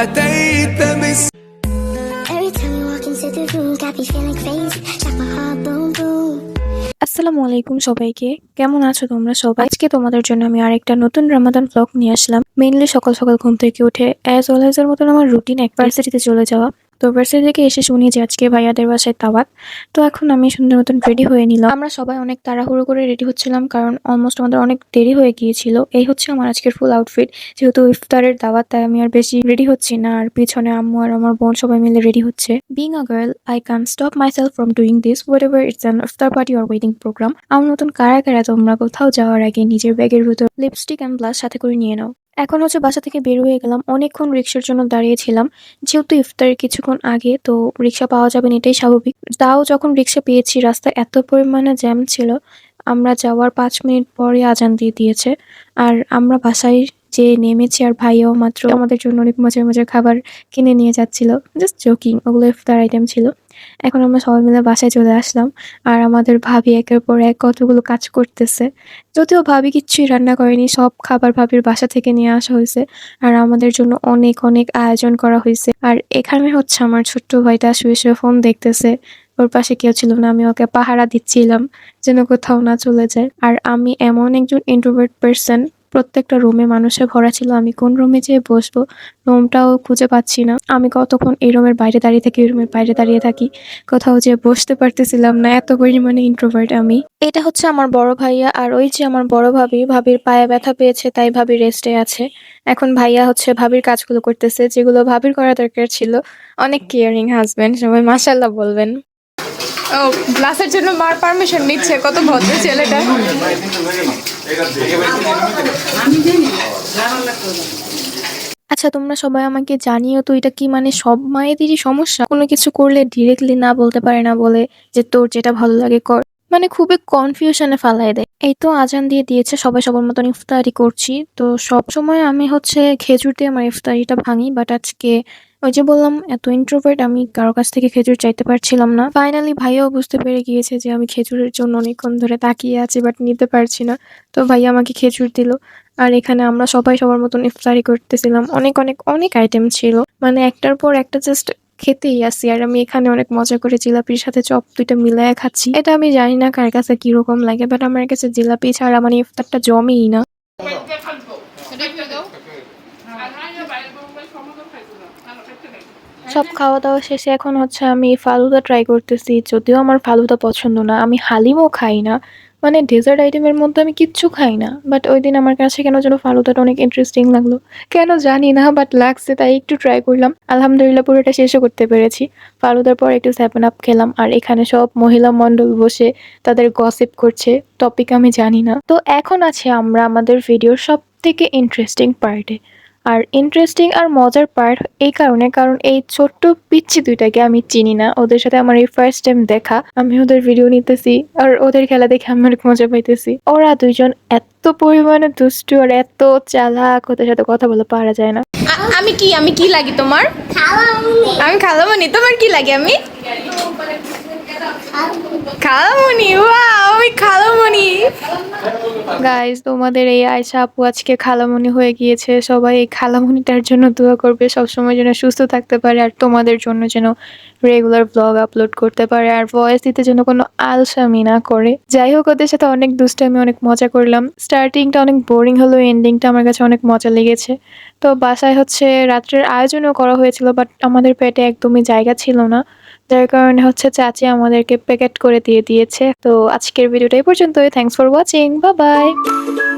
أتيت بس. Every time you walk into the room, got me feeling crazy, like my heart boom boom. আসসালামু আলাইকুম সবাইকে, কেমন আছো তোমরা সবাই? আজকে তোমাদের জন্য আমি আরেকটা নতুন রমাদান ব্লগ নিয়ে আসলাম। মেইনলি সকাল সকাল ঘুম থেকে উঠে অ্যাজ অলওয়েজ এর মতন আমার রুটিন এক ভার্সিটিতে চলে যাওয়া। তো ভার্সিটি থেকে এসে শুনি যে আজকে ভাইয়াদের বাসায় দাওয়াত। তো এখন আমি সুন্দর মতন রেডি হয়ে নিলাম। আমরা সবাই অনেক তাড়াহুড়ো করে রেডি হচ্ছিলাম, কারণ অলমোস্ট আমাদের অনেক দেরি হয়ে গিয়েছিল। এই হচ্ছে আমার আজকের ফুল আউটফিট। যেহেতু ইফতারের দাওয়াত, তাই আমি আর বেশি রেডি হচ্ছি না, আর পিছনে আম্মু আর আমার বোন সবাই মিলে রেডি হচ্ছে। Being a girl, I can stop myself from doing this whatever it's an iftar party or wedding programme. আমার মতন কারা কারা তোমরা কোথাও যাওয়ার আগে নিজের ব্যাগের ভিতর লিপস্টিক অ্যান্ড ব্লাশ সাথে করে নিয়ে নাও? এখন হচ্ছে বাসা থেকে বের হয়ে গেলাম, অনেকক্ষণ রিক্সার জন্য দাঁড়িয়েছিলাম। যেহেতু ইফতারের কিছুক্ষণ আগে, তো রিক্সা পাওয়া যাবে না এটাই স্বাভাবিক। তাও যখন রিক্সা পেয়েছি, রাস্তায় এত পরিমাণে জ্যাম ছিল, আমরা যাওয়ার 5 মিনিট পরে আজান দিয়ে দিয়েছে। আর আমরা বাসায় যে নেমেছি, আর ভাইয়াও মাত্র আমাদের জন্য অনেক মজার মজার খাবার কিনে নিয়ে যাচ্ছিল। জাস্ট জোকিং, ওগুলো ইফতার আইটেম ছিল। এখন আমরা সবাই মিলে বাসায় চলে আসলাম, আর আমাদের ভাবি একের পর এক কতগুলো কাজ করতেছে। যদিও ভাবি কিচ্ছুই রান্না করেনি, সব খাবার ভাবির বাসা থেকে নিয়ে আসা হয়েছে, আর আমাদের জন্য অনেক অনেক আয়োজন করা হয়েছে। আর এখানে হচ্ছে আমার ছোট্ট ভাইটা শুয়ে শুয়ে ফোন দেখতেছে। ওর পাশে কেউ ছিল না, আমি ওকে পাহারা দিচ্ছিলাম যেন কোথাও না চলে যায়। আর আমি এমন একজন ইন্ট্রোভার্ট পার্সন, প্রত্যেকটা রুমে মানুষে ভরা ছিল, আমি কোন রুমে যেয়ে বসবো রুমটাও খুঁজে পাচ্ছি না। আমি কতক্ষণ এই রুমের বাইরে দাঁড়িয়ে থাকি, ওই রুমের বাইরে দাঁড়িয়ে থাকি, কোথাও যেয়ে বসতে পারতেছিলাম না, এত পরিমাণে ইন্ট্রোভার্ট আমি। এটা হচ্ছে আমার বড় ভাইয়া, আর ওই যে আমার বড় ভাবি। ভাবির পায়ে ব্যথা পেয়েছে, তাই ভাবি রেস্টে আছে। এখন ভাইয়া হচ্ছে ভাবির কাজগুলো করতেছে, যেগুলো ভাবির করা দরকার ছিল। অনেক কেয়ারিং হাজবেন্ড, সবাই মাশাআল্লাহ বলবেন। ও ক্লাসের জন্য মার পারমিশন নিচ্ছে, কত ভদ্র ছেলেটা। আচ্ছা, তোমরা সবাই আমাকে জানিও তো, এটা কি মানে সব মায়েদেরই সমস্যা? কোনো কিছু করলে ডিরেক্টলি না বলতে পারে না, বলে যে তোর যেটা ভালো লাগে কর। মানে খুবই কনফিউশনে ফালায় দেয়। এই তো আজান দিয়ে দিয়েছে, সবাই সবার মতন ইফতারি করছি। তো সব সময় আমি হচ্ছে খেজুর দিয়ে আমার ইফতারিটা ভাঙি, বাট আজকে ওই যে বললাম এত ইন্ট্রোভার্ট, আমি কারো কাছ থেকে খেজুর চাইতে পারছিলাম না। ফাইনালি ভাইয়াও বুঝতে পেরে গিয়েছে যে আমি খেজুরের জন্য অনেকক্ষণ ধরে তাকিয়ে আছি, বাট নিতে পারছি না। তো ভাইয়া আমাকে খেজুর দিল। আর এখানে আমরা সবাই সবার মতন ইফতারি করতেছিলাম। অনেক অনেক অনেক আইটেম ছিল, মানে একটার পর একটা জাস্ট খেতেই আসি। আর আমি এখানে অনেক মজা করে জিলাপির সাথে চপ দুইটা মিলায়া খাচ্ছি। এটা আমি জানি না কার কাছে কিরকম লাগে, বাট আমার কাছে জিলাপি ছাড়া মানে ইফতারটা জমেই না। সব খাওয়া দাওয়া শেষে এখন হচ্ছে আমি ফালুদা ট্রাই করতেছি। যদিও আমার ফালুদা পছন্দ না, আমি হালিমও খাই না, মানে ডেজার্ট আইটেমের মধ্যে আমি কিচ্ছু খাই না। বাট ওই দিন আমার কাছে কেন যেন ফালুদাটা অনেক ইন্টারেস্টিং লাগলো, কেন জানি না, বাট লাগছে, তাই একটু ট্রাই করলাম। আলহামদুলিল্লাহ পুরোটা শেষও করতে পেরেছি। ফালুদার পর একটু 7 আপ খেলাম, আর এখানে সব মহিলা মণ্ডল বসে তাদের গসিপ করছে, টপিক আমি জানি না। তো এখন আছে আমরা আমাদের ভিডিওর সব থেকে ইন্টারেস্টিং পার্টে। আর ইন্টারেস্টিং আর মজার পার্ট এই কারণে, কারণ এই ছোট্ট পিচ্ছি দুইটাকে আমি চিনি না, ওদের সাথে আমার এই ফার্স্ট টাইম দেখা। আমি ওদের ভিডিও নিতেছি, আর ওদের খেলা দেখে আমি অনেক মজা পাইতেছি। ওরা দুইজন এত পরিমাণে দুষ্টু আর এত চালাক, ওদের সাথে কথা বলে পারা যায় না। আমি কি লাগি তোমার? আমি খালামণি। তোমার কি লাগে? আমি খালামণি। ওয়াও, আমি খালামণি। গাইজ, তোমাদের এই আয়শা আপু আজকে খালামণি হয়ে গিয়েছে। সবাই এই খালামণিটার জন্য দোয়া করবে, সবসময় যেন সুস্থ থাকতে পারে, আর তোমাদের জন্য যেন রেগুলার ব্লগ আপলোড করতে পারে, আর ভয়েস দিতে যেন কোনো আলসামি না করে। যাই হোক, ওদের সাথে অনেক দুষ্টামি, অনেক মজা করলাম। স্টার্টিংটা অনেক বোরিং হলো, এন্ডিংটা আমার কাছে অনেক মজা লেগেছে। তো বাসায় হচ্ছে রাত্রের আয়োজনও করা হয়েছিল, বাট আমাদের পেটে একদমই জায়গা ছিল না, যার কারণে হচ্ছে চাচি আমাদেরকে প্যাকেট করে দিয়ে দিয়েছে। তো আজকের ভিডিওটা এই পর্যন্তই। Thanks for watching, bye bye.